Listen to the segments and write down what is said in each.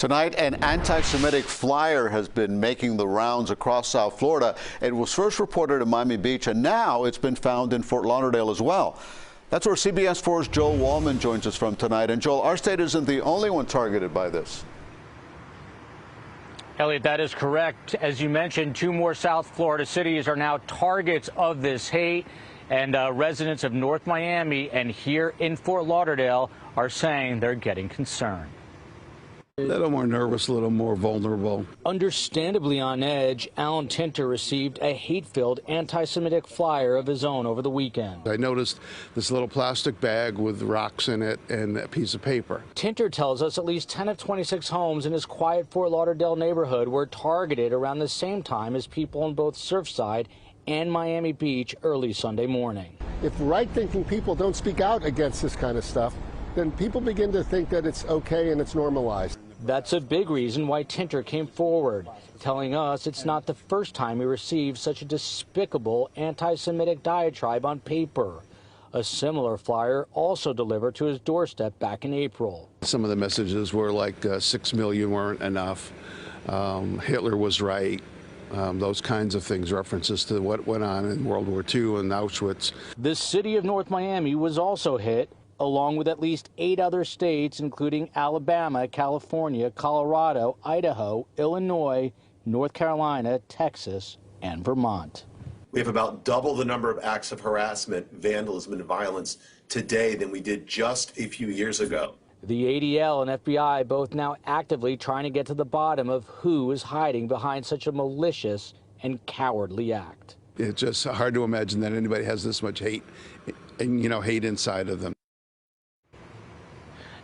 Tonight, an anti-Semitic flyer has been making the rounds across South Florida. It was first reported at Miami Beach, and now it's been found in Fort Lauderdale as well. That's where CBS 4's Joel Wallman joins us from tonight. And Joel, our state isn't the only one targeted by this. Elliot, that is correct. As you mentioned, 2 more South Florida cities are now targets of this hate. And residents of North Miami and here in Fort Lauderdale are saying they're getting concerned. A little more nervous, a little more vulnerable. Understandably on edge, Alan Tinter received a hate-filled anti-Semitic flyer of his own over the weekend. I noticed this little plastic bag with rocks in it and a piece of paper. Tinter tells us at least 10 of 26 homes in his quiet Fort Lauderdale neighborhood were targeted around the same time as people on both Surfside and Miami Beach early Sunday morning. If right-thinking people don't speak out against this kind of stuff, then people begin to think that it's okay and it's normalized. That's a big reason why Tinter came forward, telling us it's not the first time he received such a despicable anti-Semitic diatribe on paper. A similar flyer also delivered to his doorstep back in April. Some of the messages were like 6 million weren't enough. Hitler was right. Those kinds of things, references to what went on in World War II and Auschwitz. The city of North Miami was also hit, along with at least 8 other states, including Alabama, California, Colorado, Idaho, Illinois, North Carolina, Texas, and Vermont. We have about double the number of acts of harassment, vandalism, and violence today than we did just a few years ago. The ADL and FBI both now actively trying to get to the bottom of who is hiding behind such a malicious and cowardly act. It's just hard to imagine that anybody has this much hate, and hate inside of them.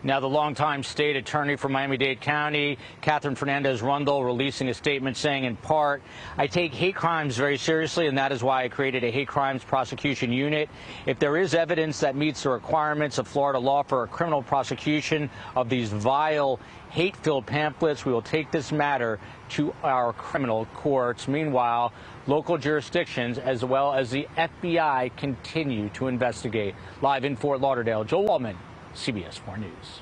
Now, the longtime state attorney for Miami-Dade County, Catherine Fernandez-Rundle, releasing a statement saying, in part, I take hate crimes very seriously, and that is why I created a hate crimes prosecution unit. If there is evidence that meets the requirements of Florida law for a criminal prosecution of these vile, hate-filled pamphlets, we will take this matter to our criminal courts. Meanwhile, local jurisdictions as well as the FBI continue to investigate. Live in Fort Lauderdale, Joel Wallman, CBS 4 News.